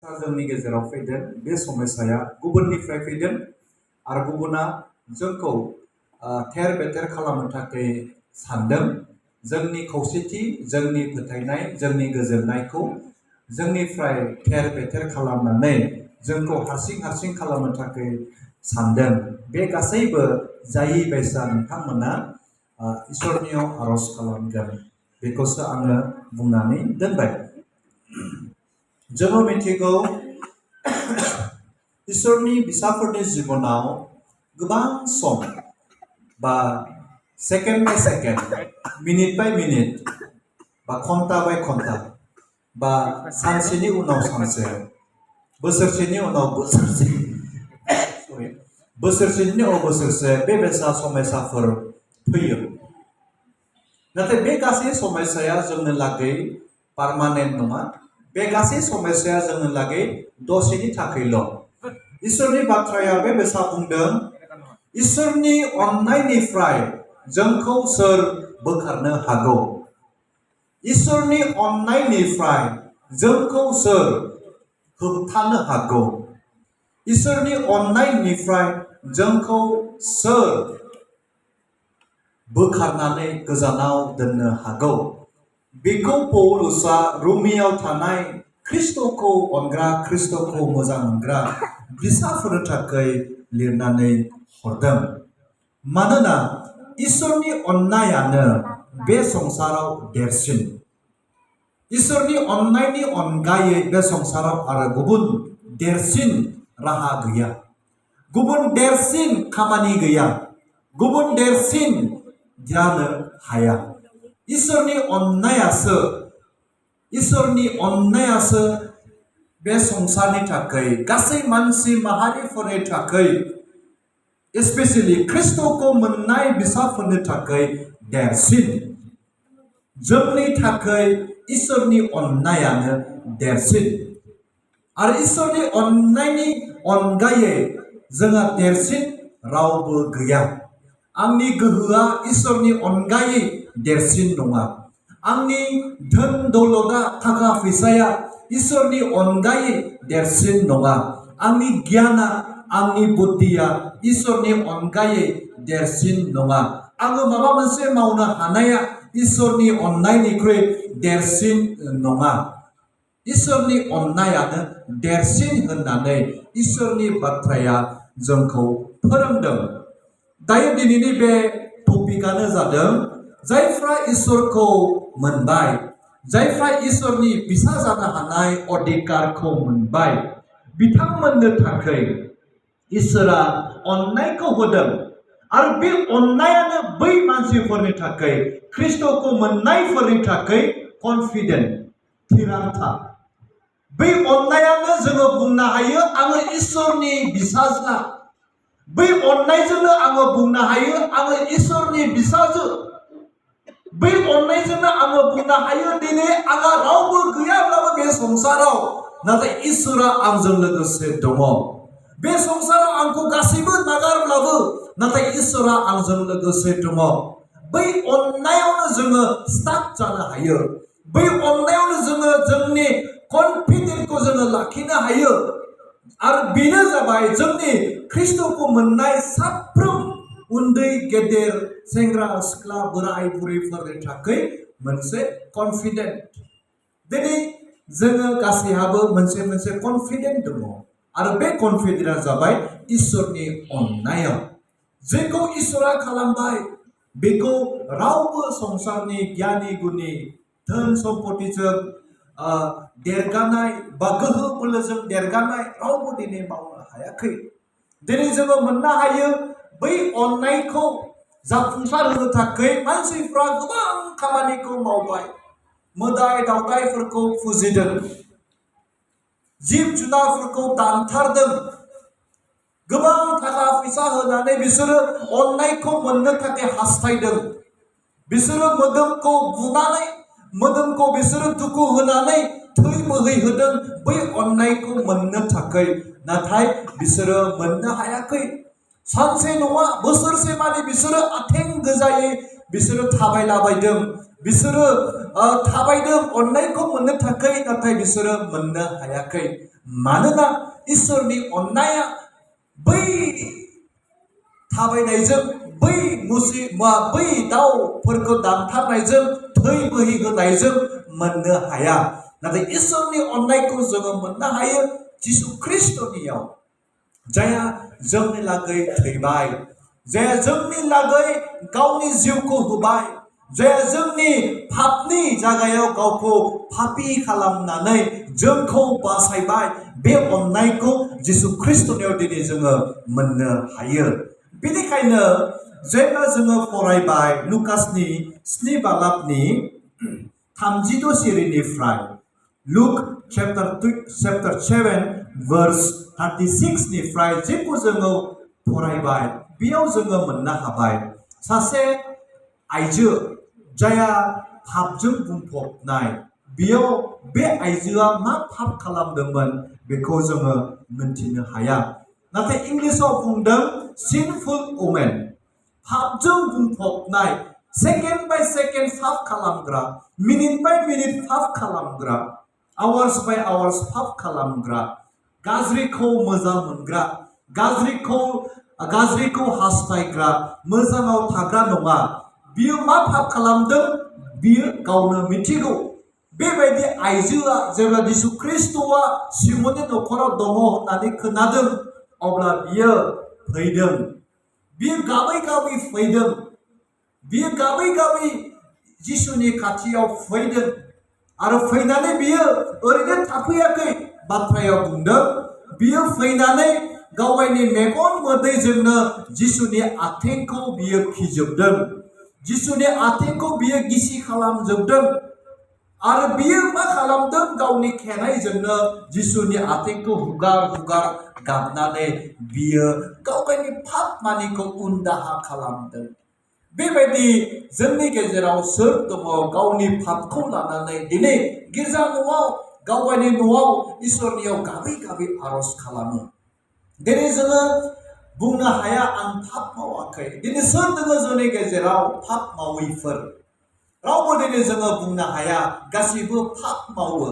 जोंनि गेजेराव फैदों बे समस्याया गुबुननिफ्राय फैदों आरो गुबुना जोंखौ थेर बेथेर खालामनो थाखाय सानदों जोंनि खौसेथि जोंनि फोथायनाय जोंनि गोजोननायखौ जोंनिफ्राय थेर बेथेर खालामनानै जोंखौ हारसिं हारसिं खालामनो थाखाय सानदों बे गासैबो जायि बायसा नोंथांमोना इसोरनियाव आरज खालामगोन बेखौसो आङो बुंनानै दोनबाय। जोङो मिथिगौ इसोरनि फिसाफोरनि जिबनाव गोबां सम बा सेकेन्ड बाय सेकेन्ड मिनिट बाय मिनिट बा घन्टा बाय घन्टा बा सानसेनि उनाव सानसे बोसोरसेनि उनाव बोसोरसे बोसोरसेनि उनाव बोसोरसे बेबायसा समस्याफोर फैयो। नाथाय बे गासै समस्याया जोंनो लागै पार्मानेन्ट नङा। बे गासै समस्याया जोंनो लागै दसेनि थाखायल'। इसोरनि बाथ्राया बे बेसा बुंदों इसोरनि अननायनिफ्राय जोंखौ सोर बोखारनो हागौ? इसोरनि अननायनिफ्राय जोंखौ सोर होबथानो हागौ? इसोरनि अननायनिफ्राय जोंखौ सोर बोखारनानै गोजानाव दोननो हागौ? बेखौ पौलुसआ रमियाव थानाय ख्रिस्ट'खौ अनग्रा ख्रिस्ट'खौ मोजां मोनग्रा बिसाफोरनो थाखाय लिरनानै हरदों। मानोना इसोरनि अननायानो बे संसाराव देरसिन। इसोरनि अननायनि अनगायै बे संसाराव आरो गुबुन देरसिन राहा गैया। गुबुन देरसिन खामानि गैया। गुबुन देरसिन जानो हाया। इसोरनि अननायासो बे संसारनि थाखाय गासै मानसि माहारिफोरनि थाखाय स्पेसियली ख्रिस्ट'खौ मोननाय बिसाफोरनि थाखाय देरसिन। जोंनि थाखाय इसोरनि अननायानो देरसिन। आरो इसोरनि अननायनि अनगायै जोंहा देरसिन रावबो गैया। आंनि गोहोआ इसोरनि अनगायै देरसिन नङा। आंनि धोन दौलता थाखा फैसाया इसोरनि अनगायै देरसिन नङा। आंनि गियाना आंनि बुद्धिया इसोरनि अनगायै देरसिन नङा। आङो माबा मोनसे मावनो हानाया इसोरनि अननायनिख्रुइ देरसिन नङा। इसोरनि अननायानो देरसिन होननानै इसोरनि बाथ्राया जोंखौ फोरोंदों। दायो दिनैनि बे टपिकआनो जादों जायफ्रा इसोरखौ मोनबाय, जायफ्रा इसोरनि फिसा जानो हानाय अधिकारखौ मोनबाय, बिथांमोननो थाखाय इसोरा अननायखौ होदों। आरो बे अननायानो बै मानसिफोरनि थाखाय ख्रिस्ट'खौ मोननायफोरनि थाखाय कनफिडेन्ट थिरांथा। बै अननायानो जोङो बुंनो हायो आङो इसोरनि फिसाज्ला। बै अननायजोंनो आङो बुंनो हायो आङो इसोरनि फिसाजो। बै अननायजोंनो आङो बुंनो हायो दिनै आंहा रावबो गैयाब्लाबो बे संसाराव नाथाय इसोरा आंजों लोगोसे दङ। बे संसाराव आंखौ गासैबो नागारब्लाबो नाथाय इसोरा आंजों लोगोसे दङ। बै अननायावनो जोङो स्टाक जानो हायो। बै अननायावनो जोङो जोंनि कनफिडेन्सखौ जोङो लाखिनो हायो। आरो बेनो जाबाय जोंनि ख्रिस्ट'खौ मोननाय साफ्रोम उन्दै गेदेर सेंग्रा सिख्ला बोराय बुरैफोरनि थाखाय मोनसे कनफिडेन्ट। दिनै जोङो गासैहाबो मोनसे मोनसे कनफिडेन्ट दङ। आरो बे कनफिडेन्टआ जाबाय इसोरनि अननायाव। जेखौ इसोरा खालामबाय बेखौ रावबो संसारनि गियानि गुनि धोन सम्पतिजों देरगानाय बा गोहो बोलोजों देरगानाय रावबो दिनै मावनो हायाखै। दिनै जोङो मोननो हायो बै अननायखौ जाफुंसार होनो थाखाय मानसिफ्रा गोबां खामानिखौ मावबाय। मोदाय दावदायफोरखौ फुजिदों। जिब जुनारफोरखौ दानथारदों। गोबां थाखा फैसा होनानै बिसोरो अननायखौ मोननो थाखाय हास्थायदों। बिसोरो मोदोमखौ बुनानै मोदोमखौ बिसोरो दुखु होनानै थै बोहैहोदों बै अननायखौ मोननो थाखाय। नाथाय बिसोरो मोननो हायाखै। सानसे नङा बोसोरसे माने बिसोरो आथें गोजायै बिसोरो थाबायलाबायदों। बिसोरो थाबायदों अननायखौ मोननो थाखाय नाथाय बिसोरो मोननो हायाखै। मानोना इसोरनि अननाया बै थाबायनायजों बै बै दाउफोरखौ दानथारनायजों थै बोहैहोनायजों मोननो हाया नाथाय इसोरनि अननायखौ जोङो मोननो हायो जिसु ख्रिस्टनियाव जायहा जोंनि लागै थैबाय जायहा जोंनि लागै गावनि जिउखौ होबाय जायहा जोंनि पापनि जायगायाव गावखौ पापि खालामनानै जोंखौ बासायबाय बे अननायखौ जिसु ख्रिस्टनियाव दिनै जोङो मोननो हायो बेनिखायनो जेब्ला जोङो फरायबाय लुकासनि 7 बालाबनि 36 सिरिनिफ्राय लुक chapter 7 verse 36 निफ्राय जेखौ जोङो फरायबाय बेयाव जोङो मोननो हाबाय सासे आइजो जायहा पापजों बुंफबनाय बेयाव बे आइजोआ मा पाप खालामदोंमोन बेखौ जोङो मिन्थिनो हाया नाथाय इंलिशआव बुंदों sinful woman पापजों बुंफबनाय सेकेन्ड बाय सेकेन्ड पाप खालामग्रा मिनिट बाय मिनिट पाप खालामग्रा आवार्स बाय आवार्स पाप खालामग्रा गाज्रिखौ मोजां मोनग्रा गाज्रिखौ हास्थायग्रा मोजाङाव थाग्रा नङा बियो मा पाप खालामदों बियो गावनो मिथिगौ बेबायदि आइजोआ जेब्ला जिसु ख्रिस्टआ सिमोननि नखराव दङ होननानै खोनादों अब्ला बियो फैदों बियो गाबै गाबै फैदों बियो गाबै गाबै जिसुनि खाथियाव फैदों आरो फैनानै बियो ओरैनो थाफैयाखै बाथ्रायाव बुंदों बियो फैनानै गावनि मेगन मोदैजोंनो जिसुनि आथिंखौ बियो खिजोबदों जिसुनि आथिंखौ बियो गिसि खालामजोबदों आरो बियो मा खालामदों गावनि खेराइजोंनो जिसुनि आथिंखौ हुगार हुगार गाबनानै बियो गावनि पाप मानिखौ उनदाहा खालामदों बेबायदि जोंनि गेजेराव सोर दङ गावनि पापखौ लानानै दिनै गिर्जा न'आव गावनि न'आव इसोरनियाव गाबै गाबै आरज खालामो दिनै जोङो बुंनो हाया आं पाप मावाखै दिनै सोर दङ जोंनि गेजेराव पाप मावैफोर रावबो दिनै जोङो बुंनो हाया गासिबो पाप मावो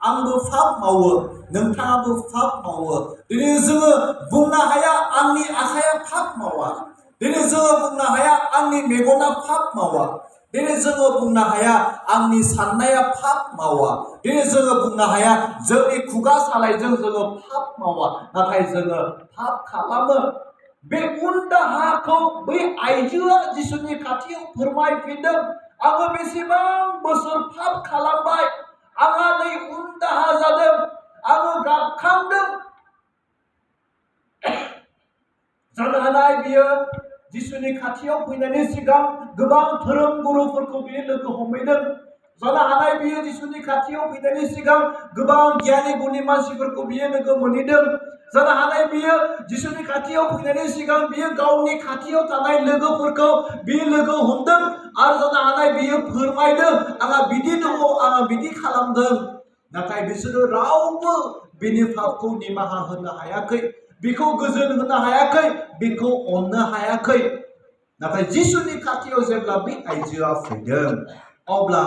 आंबो पाप मावो नोंथाङाबो पाप मावो दिनै जोङो बुंनो हाया आंनि आखाया पाप मावा दिनै जोङो बुंनो हाया आंनि मेगना पाप मावा दिनै जोङो बुंनो हाया आंनि साननाया पाप मावा दिनै जोङो बुंनो हाया जोंनि खुगा सालायजों जोङो पाप मावा नाथाय जोङो पाप खालामो बे उनदाहाखौ बै आइजोआ जिसुनि खाथियाव फोरमायफिनदों आङो बेसेबां बोसोर पाप खालामबाय आंहा नै उनदाहा जादों आङो गाबखांदों जानो हानाय बियो जिसुनि खाथियाव फैनायनि सिगां गोबां धोरोम गुरुफोरखौ बियो लोगो हमहैदों जानो हानाय बियो जिसुनि खाथियाव फैनायनि सिगां गोबां गियानि गुनि मानसिफोरखौ बियो लोगो मोनहैदों जानो हानाय बियो जिसुनि खाथियाव फैनायनि सिगां बियो गावनि खाथियाव थानाय लोगोफोरखौ बियो लोगो हमदों आरो जानो हानाय बियो फोरमायदों आंहा बिदि दङ आंहा बिदि खालामदों नाथाय बिसोरो रावबो बिनि पापखौ निमाहा होनो हायाखै बिखौ गोजोन होनो हायाखै बिखौ अननो हायाखै नाथाय जिसुनि खाथियाव जेब्ला बे आइजोआ फैदों अब्ला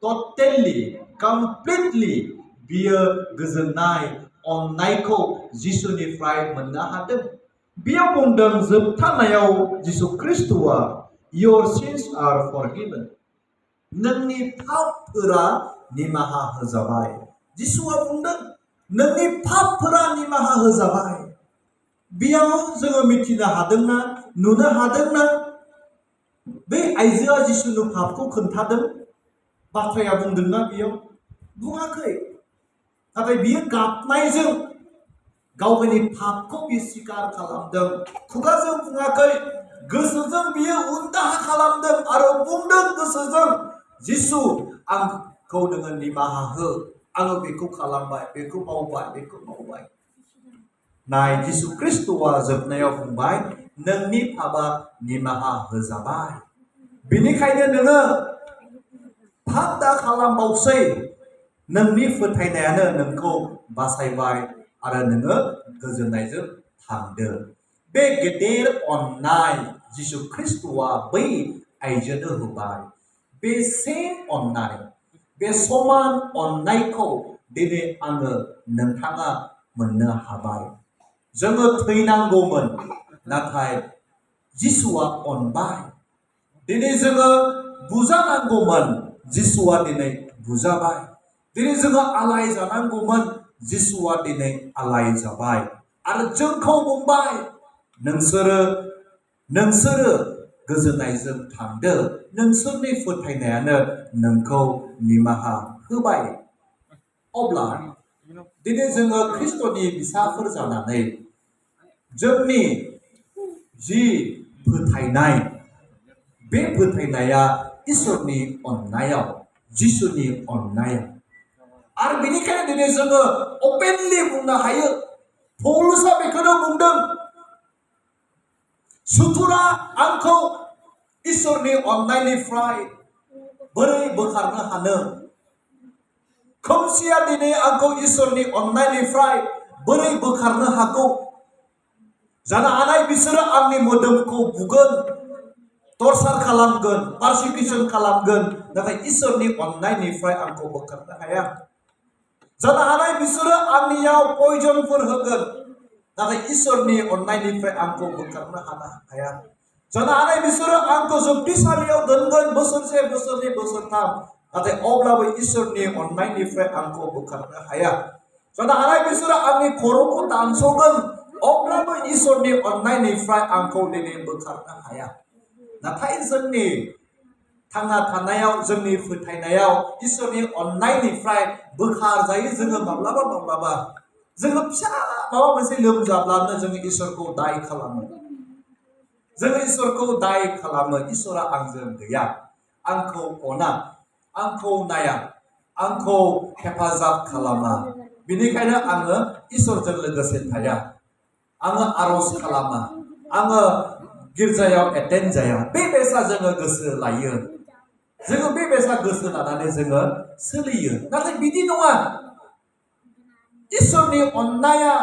टटेलि कमप्लिटलि बियो गोजोननाय अननायखौ जिसुनिफ्राय मोननो हादों बेयाव बुंदों जोबथारनायाव जिसु ख्रिस्टआ your sins are forgiven नोंनि पापफोरा निमाहा होजाबाय जिसुआ बुंदों नोंनि पापफोरा निमाहा होजाबाय बेयाव जोङो मिथिनो हादोंना नुनो हादोंना बे आइजोआ जिसुनि पापखौ खोन्थादों बाथ्राया बुंदोंना बेयाव बुङाखै नाथाय बियो गाबनायजों गावनि पापखौ बियो स्वीकार खालामदों खुगाजों बुङाखै गोसोजों बियो उनदाहा खालामदों आरो बुंदों गोसोजों जिसु आंखौ नोङो निमाहा हो आङो बेखौ खालामबाय बेखौ मावबाय नाय जिसु ख्रिस्टआ जोबनायाव बुंबाय नोंनि पापआ निमाहा होजाबाय बेनिखायनो नोङो पाप दा खालामबावसै नोंनि फोथायनायानो नोंखौ बासायबाय आरो नोङो गोजोननायजों थांदो बे गेदेर अननाय जिसु ख्रिस्टआ बै आइजोनो होबाय बे सेम अननाय बे समान अननायखौ दिनै आङो नोंथाङा मोननो हाबाय। जोङो थैनांगौमोन नाथाय जिसुआ अनबाय। दिनै जोङो बुजानांगौमोन जिसुआ दिनै बुजाबाय। दिनै जोङो आलाय जानांगौमोन जिसुआ दिनै आलाय जाबाय आरो जोंखौ बुंबाय नोंसोरो गोजोननायजों थांदो, नोंसोरनि फोथायनायानो नोंखौ निमाहा होबाय। अब्ला दिनै जोङो ख्रिस्ट'नि फिसाफोर जानानै जोंनि जि फोथायनाय, बे फोथायनाया इसोरनि अननायाव, जिसुनि अननायाव। आरो बेनिखायनो दिनै जोङो अपेनलि बुंनो हायो, पौलुसआ बेखौनो बुंदों, सुथुरा आंखौ इसोरनि अननायनिफ्राय बोरै बोखारनो हानो? खोमसिया दिनै आंखौ इसोरनि अननायनिफ्राय बोरै बोखारनो हागौ? जानो हानाय बिसोरो आंनि मोदोमखौ बुगोन, टर्चार खालामगोन, पारसिकिउसन खालामगोन, नाथाय इसोरनि अननायनिफ्राय आंखौ बोखारनो हाया। जानो हानाय बिसोरो आंनियाव पयजनफोर होगोन, नाथाय इसोरनि अननायनिफ्राय आंखौ बोखारनो हाया। जानो हानाय बिसोरो आंखौ जोबथेसालियाव दोनगोन बोसोरसे, बोसोरनै, बोसोरथाम, नाथाय अब्लाबो इसोरनि अननायनिफ्राय आंखौ बोखारनो हाया। जानो हानाय बिसोरो आंनि खर'खौ दानस'गोन, अब्लाबो इसोरनि अननायनिफ्राय आंखौ दिनै बोखारनो हाया। नाथाय जोंनि थांना थानायाव, जोंनि फोथायनायाव इसोरनि अननायनिफ्राय बोखार जायो। जोङो माब्लाबा जोङो फिसा माबा मोनसे लोमजाब्लानो जोङो इसोरखौ दाय खालामो। जोङो इसोरखौ दाय खालामो, इसोरा आंजों गैया, आंखौ अना, आंखौ नाया, आंखौ हेफाजाब खालामा, बेनिखायनो आङो इसोरजों लोगोसे थाया, आङो आरज खालामा, आङो गिर्जायाव एटेन्ड जाया। बेबायसा जोङो गोसो लायो, जोङो बेबायसा गोसो लानानै जोङो सोलियो। नाथाय बिदि नङा। इसोरनि अननाया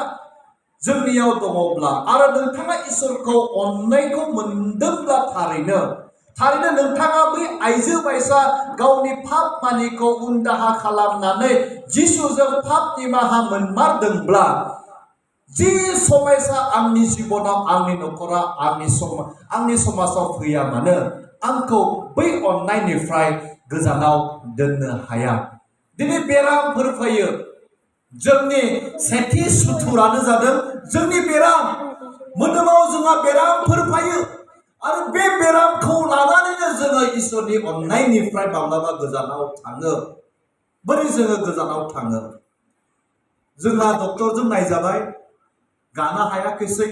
जोंनियाव दङब्ला आरो नोंथाङा इसोरखौ अननायखौ मोनदोंब्ला थारैनो नोंथाङा बै आइजो बायसा गावनि पाप मानिखौ उनदाहा खालामनानै जिसुजों पाप निमाहा मोनमारदोंब्ला, जि समयसा आंनि जिबनाव, आंनि न'खराव, आंनि समाजाव फैया मानो, आंखौ बै अननायनिफ्राय गोजानाव दोननो हाया। दिनै बेरामफोर फैयो, जोंनि सेथि सुथुरानो जादों जोंनि बेराम। मोदोमाव जोंहा बेरामफोर फैयो आरो बे बेरामखौ लानानैनो जोङो इसोरनि अननायनिफ्राय माब्लाबा गोजानाव थाङो। बोरै जोङो गोजानाव थाङो? जोंहा डक्टरजों नायजाबाय, गानो हायाखैसै।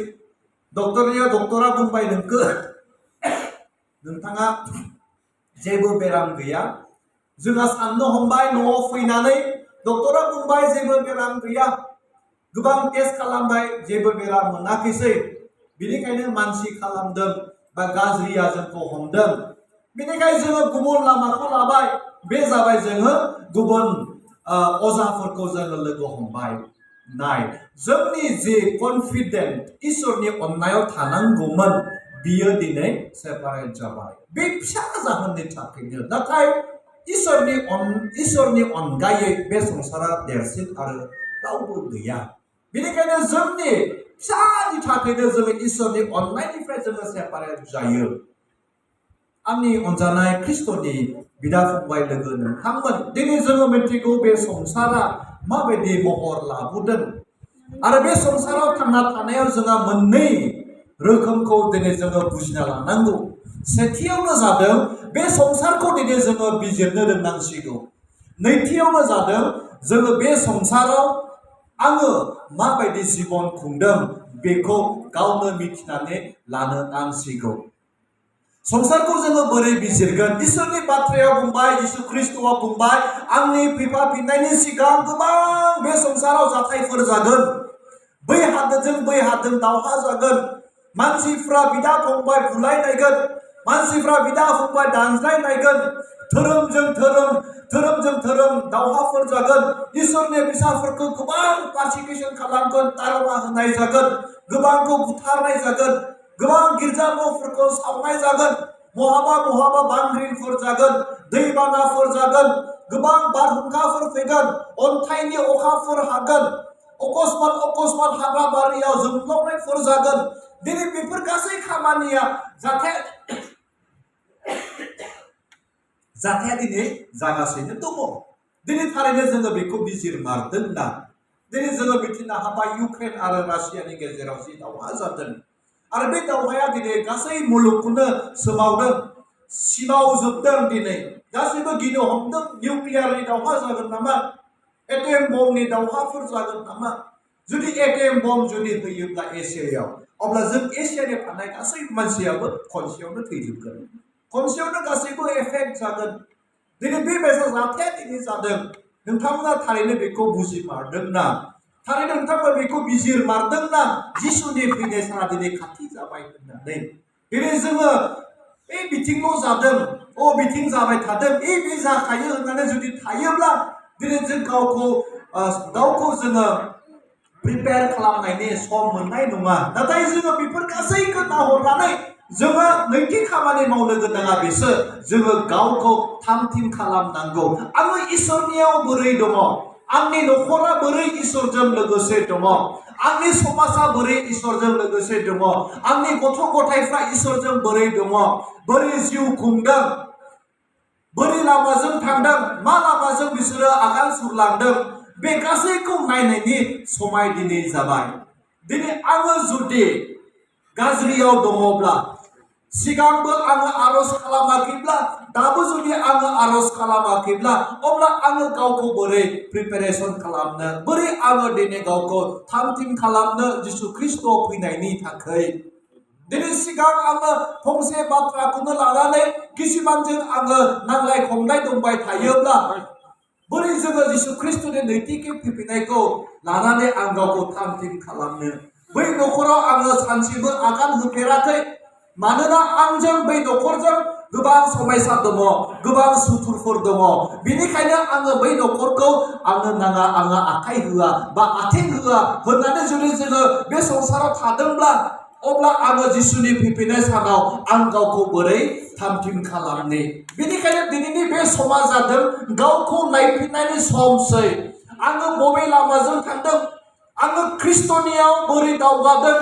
डक्टरा बुंबाय, नोंथाङा जेबो बेराम गैया। जोंहा साननो हमबाय, न'आव फैनानै डक्टरा बुंबाय जेबो बेराम गैया। गोबां टेस्ट खालामबाय, जेबो बेराम मोनाखैसै। बेनिखायनो मानसि खालामदों बा गाज्रिया जोंखौ हमदों। बेनिखायनो जोङो गुबुन लामाखौ लाबाय। बे जाबाय जोङो गुबुन अजाफोरखौ जोङो लोगो हमबाय। नाय, जोंनि जे कनफिडेन्ट इसोरनि अननायाव थानांगौमोन, बियो दिनै सेपारेट जाबाय। बे फिसा जाहोननि थाखायनो। नाथाय इसोरनि अनगायै बे संसारा देरसिन आरो रावबो गैया। बेनिखायनो जोंनि फिसानि थाखायनो जोङो इसोरनि अननायनिफ्राय जोङो सेपारेट जायो। आंनि अनजानाय ख्रिस्ट'नि बिदा फंबाय लोगो नोंथांमोन, दिनै जोङो मिथिगौ बे संसारा माबायदि महर लाबोदों आरो बे संसाराव थांना थानायाव जोंहा मोननै रोखोमखौ दिनै जोङो बुजिना लानांगौ। सेथियावनो जादों बे संसारखौ दिनै जोङो बिजिरनो रोंनांसिगौ। नैथियावनो जादों जोङो बे संसाराव आङो माबायदि जिबन खुंदों बेखौ गावनो मिथिनानै लानो नांसिगौ। संसारखौ जोङो बोरै बिजिरगोन? इसोरनि बाथ्रायाव बुंबाय, जिसु ख्रिस्ट'आ बुंबाय, आंनि फैफिननायनि सिगां गोबां बे संसाराव जाथायफोर जागोन। बै हादोरजों दावहा जागोन। मानसिफ्रा बिदा फंबाय बुलायलायगोन। मानसिफ्रा बिदा फंबाय दानज्लायलायगोन। धोरोमजों धोरोम दावहाफोर जागोन। इसोरनि फिसाफोरखौ गोबां पारसिकिउसन खालामगोन, दार'गा होनाय जागोन, गोबांखौ बुथारनाय जागोन, गोबां गिर्जा न'फोरखौ सावनाय जागोन, बहाबा बांग्रिंफोर जागोन, दैबानाफोर जागोन, गोबां बारहुंखाफोर फैगोन, अन्थाइनि अखाफोर हागोन। अकस्मात हाग्राबारियाव जोंब्लावनायफोर जागोन दिनै बेफोर गासै खामानिया जाथाया दिनै जागासिनो दङ दिनै थारैनो जोङो बेखौ बिजिरमारदोंना दिनै जोङो मिथिनो हाबाय इउक्रेन आरो रासियानि गेजेराव जि दावहा जादों आरो बे दावहाया दिनै गासै मुलुगखौनो सोमावदों सिमावजोबदों दिनै गासैबो गिनो हमदों निउक्लियारनि दावहा जागोन नामा एटम बमनि दावहाफोर जागोन नामा जुदि एटम बम जुदि होयोब्ला एसियायाव अब्ला जों एसियानि थानाय गासै मानसियाबो खनसेयावनो थैजोबगोन खनसेयावनो गासैबो एफेक्ट जागोन दिनै बेबायसा जाथाया दिनै जादों नोंथांमोना थारैनो बेखौ बुजिमारदोंना थारैनो नोंथांमोना बेखौ बिजिरमारदोंना जिसुनि फैनाय साना दिनै खाथि जाबाय होननानै दिनै जोङो बे बिथिंल' जादों बिथिं जाबाय थादों बे जाखायो होननानै जुदि थायोब्ला दिनै जों गावखौ जोङो प्रिपेयार खालामनायनि सम मोननाय नङा नाथाय जोङो बेफोर गासैखौ नाहरनानै जोङो नैथि खामानि मावनो गोनाङा बेसो जोङो गावखौ थामथिम खालामनांगौ आङो इसोरनियाव बोरै दङ आंनि न'खरा बोरै इसोरजों लोगोसे दङ आंनि समाजा बोरै इसोरजों लोगोसे दङ आंनि गथ' गथायफ्रा इसोरजों बोरै दङ बोरै जिउ खुंदों बोरै लामाजों थांदों मा लामाजों बिसोरो आगान सुरलांदों बे गासैखौ नायनायनि समाय दिनै जाबाय दिनै आङो जुदि गाज्रियाव दङब्ला सिगांबो आङो आरज खालामाखैब्ला दाबो जुदि आङो आरज खालामाखैब्ला अब्ला आङो गावखौ बोरै प्रिपेरेसन खालामनो बोरै आङो दिनै गावखौ थामथिम खालामनो जिसु ख्रिस्ट' फैनायनि थाखाय दिनै सिगां आङो फंसे बाथ्राखौनो लानानै किसुमानजों आङो नांलाय खमलाय दंबाय थायोब्ला बोरै जोङो जिसु ख्रिस्ट'नि नैथि खेब फैफिननायखौ लानानै आं गावखौ थामथिम खालामनो बै न'खराव आङो सानसेबो आगान होफेराखै मानोना आंजों बै न'खरजों गोबां समयसा दङ गोबां सुथुरफोर दङ बेनिखायनो आङो बै न'खरखौ आंनो नाङा आङो आखाइ होआ बा आथिं होआ होननानै जुदि जोङो बे संसाराव थादोंब्ला अब्ला आङो जिसुनि फैफिननाय सानाव आं गावखौ बोरै थामथिम खालामनि बेनिखायनो दिनैनि बे समा जादों गावखौ नायफिननायनि समसै आङो बबे लामाजों थांदों आङो ख्रिस्ट'नियाव बोरै दावगादों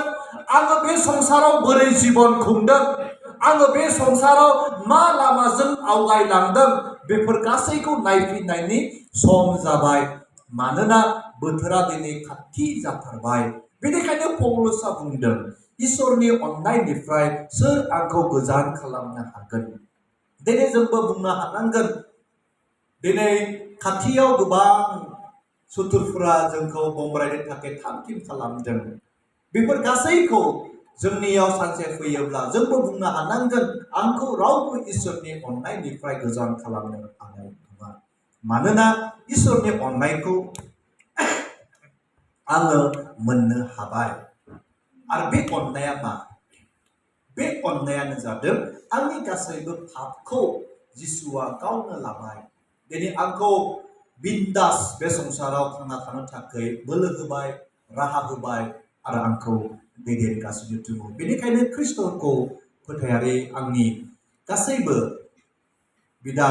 आङो बे संसाराव बोरै जिबन खुंदों आङो बे संसाराव मा लामाजों आवगायलांदों बेफोर गासैखौ नायफिननायनि सम जाबाय मानोना बोथोरा दिनै खाथि जाथारबाय बेनिखायनो पौलुसआ बुंदों इसोरनि अननायनिफ्राय सोर आंखौ गोजान खालामनो हागोन दिनै जोंबो बुंनो हानांगोन दिनै खाथियाव गोबां सुथुरफोरा जोंखौ बमब्रायनो थाखाय थामथिम खालामदों बेफोर गासैखौ जोंनियाव सानसे फैयोब्ला जोंबो बुंनो हानांगोन आंखौ रावबो इसोरनि अननायनिफ्राय गोजान खालामनो हानाय नङा मानोना इसोरनि अननायखौ आङो मोननो हाबाय आरो बे अननाया मा बे अननायानो जादों आंनि गासैबो पापखौ जिसुआ गावनो लाबाय दिनै आंखौ बिन्दास बे संसाराव थांना थानो थाखाय बोलो होबाय राहा होबाय आरो आंखौ दैदेनगासिनो दङ बेनिखायनो ख्रिस्ट'खौ फोथायारि आंनि गासैबो बिदा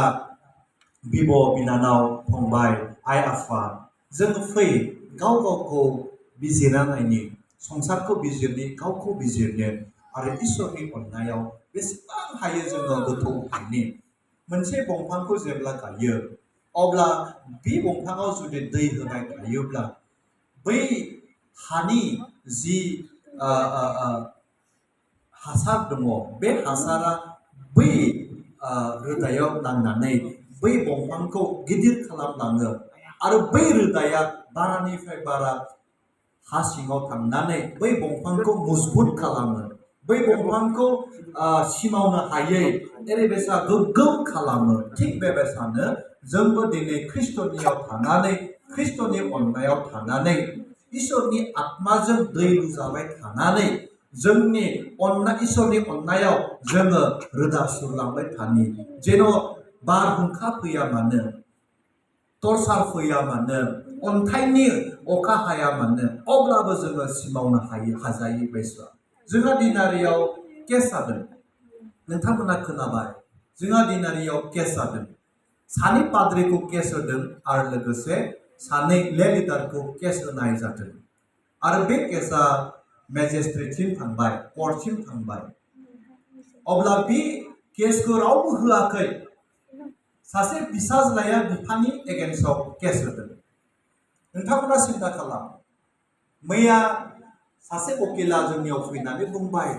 बिब' बिनानाव फंबाय आइ आफा जों फै गाव गावखौ बिजिरना नायनि संसारखौ बिजिरनि गावखौ बिजिरनो आरो इसोरनि अननायाव बेसेबां हायो जोङो गोथौ थायनि मोनसे दंफांखौ जेब्ला गायो अब्ला बे दंफाङाव जुदि दै होनाय थायोब्ला बै हानि जि हासार दङ बे हासारा बै रोदायाव नांनानै बै दंफांखौ गिदिर खालामलाङो आरो बै रोदाया बारानिफ्राय बारा हा सिङाव थांनानै बै दंफांखौ मजबुत खालामो बै दंफांखौ सिमावनो हायै ओरैबायसा गोग्गोम खालामो थिग बेबायसानो जोंबो दिनै ख्रिस्ट'नियाव थानानै ख्रिस्ट'नि अननायाव थानानै इसोरनि आत्माजों दै लुजाबाय थानानै जोंनि इसोरनि अननायाव जोङो रोदा सुरलांबाय थानि जेन' बारहुंखा फैया मानो टर्चार फैया मानो अन्थाइनि अखा हाया मानो अब्लाबो जोङो सिमावनो हाजायै बायसा जोंहा दिनारियाव केस जादों नोंथांमोना खोनाबाय जोंहा दिनारियाव केस जादों सानै पाद्रिखौ केस होदों आरो लोगोसे सानै ले लिडारखौ केस होनाय जादों आरो बे केसा मेजिस्ट्रेटसिम थांबाय कर्टसिम थांबाय अब्ला बे केसखौ रावबो होआखै सासे बिसाज्लाया बिफानि एगेन्स्टआव केस होदों नोंथांमोना सिन्था खालाम मैया सासे वकिला जोंनियाव फैनानै बुंबाय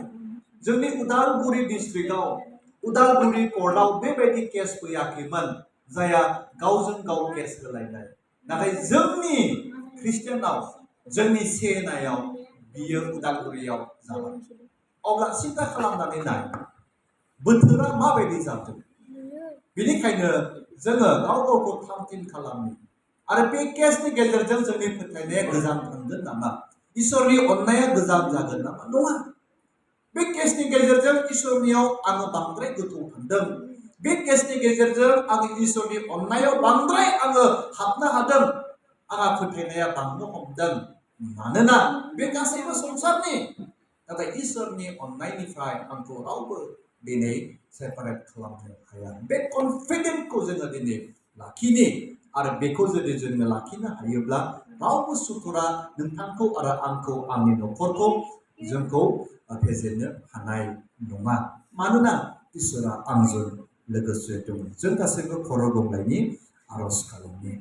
जोंनि उदालगुरि डिस्ट्रिक्टआव उदालगुरि कर्टआव बेबायदि केस फैयाखैमोन जाया गावजों गाव केस होलायनाय नाथाय जोंनि ख्रिस्टियानाव जोंनि सेनायाव बियो उदालगुरियाव जाबाय अब्ला सिन्था खालामनानै नाय बोथोरा माबायदि जादों बेनिखायनो जोङो गाव गावखौ थामथिम खालामो आरो बे केसनि गेजेरजों जोंनि फोथायनाया गोजान थांगोन नामा इसोरनि अननाया गोजान जागोन नामा नङा बे केसनि गेजेरजों इसोरनियाव आङो बांद्राय गोथौ थांदों बे केसनि गेजेरजों आङो इसोरनि अननायाव बांद्राय आङो हाबनो हादों आंहा फोथायनाया बांनो हमदों मानोना बे गासैबो संसारनि नाथाय इसोरनि अननायनिफ्राय आंखौ रावबो दिनै सेपारेट खालामनो हाया बे कनफिडेन्सखौ जोङो दिनै लाखिनि आरो बेखौ जुदि जोङो लाखिनो हायोब्ला रावबो सुथुरा नोंथांखौ आरो आंखौ आंनि न'खरखौ जोंखौ फेजेननो हानाय नङा मानोना इसोरा आंजों लोगोसे दङ जों गासैबो खर' गंग्लायनि आर'ज खालामनि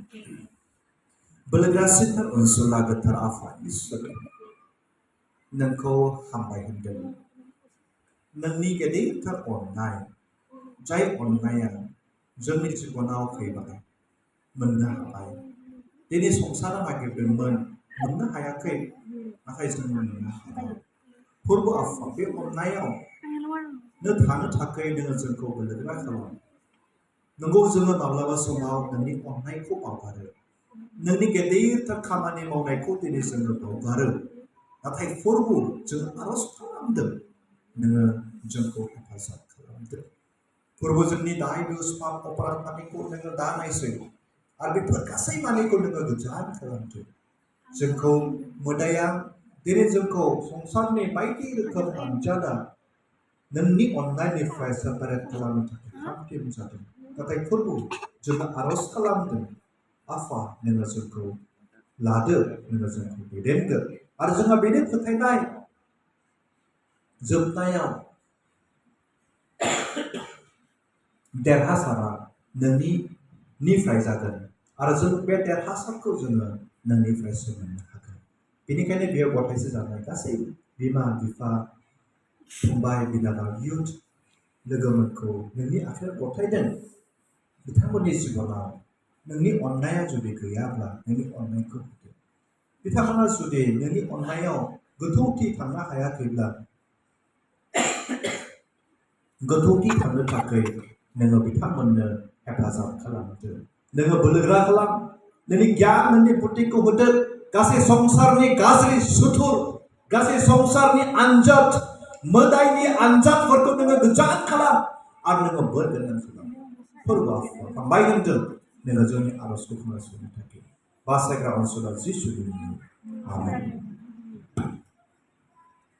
बोलोग्रासिन अनसुला गोथार आफा इसोर नोंखौ हामबाय होनदों नोंनि गेदेरथार अननाय जाय अननाया जोंनि जिबनाव फैबाय मोननो हाबाय दिनै संसारा नागिरदोंमोन मोननो हायाखै नाथाय जों मोननो हाबाय फोरबो आफा बे अननायाव नों थानो थाखाय नोङो जोंखौ बोलोग्रा खालाम नंगौ जोङो माब्लाबा समाव नोंनि अननायखौ बावगारो नोंनि गेदेरथार खामानि मावनायखौ दिनै जोङो बावगारो नाथाय फोरबो जों आर'ज खालामदों नोङो जोंखौ हेफाजाब खालामदो फोरबो जोंनि दाय दोस पाप अपराध मानिखौ नोङो दा नायसै आरो बेफोर गासै मानिखौ नोङो गोजान खालामदो जोंखौ मोदाया दिनै जोंखौ संसारनि बायदि रोखोम आनजादा नोंनि अननायनिफ्राय सेपारेट खालामनो थाखाय थाम-थिम जादों नाथाय फोरबो जोङो आर'ज खालामदों आफा नोङो जोंखौ लादो नोङो जोंखौ दैदेनदो आरो जोंहा बेनो फोथायनाय जोबनायाव देरहासारा नोंनिफ्राय जागोन आरो जों बे देरहासारखौ जोङो नोंनिफ्रायसो मोननो हागोन बेनिखायनो बेयाव गथायसो जानाय गासै बिमा बिफा फंबाय बिनानाव इयुथ लोगोमोनखौ नोंनि आखायाव गथायदों बिथांमोननि जिबनाव नोंनि अननाया जुदि गैयाब्ला नोंनि अननायखौ होदो बिथांमोना जुदि नोंनि अननायाव गोथौथि थांनो हायाखैब्ला गोथौथि थांनो थाखाय नोङो बिथांमोननो हेफाजाब खालामदो नोङो बोलोग्रा खालाम नोंनि गियान नोंनि बुद्धिखौ होदो गासै संसारनि गाज्रि सुथुर गासै संसारनि आनजाद मोदायनि आनजादफोरखौ नोङो गोजान खालाम आरो नोङो बोर गोनां खालाम फोरबो हामबाय होनदों नोङो जोंनि आर'जखौ खोनासंनो थाखाय बासायग्रा अनसुला जिसुनि मुङाव आमेन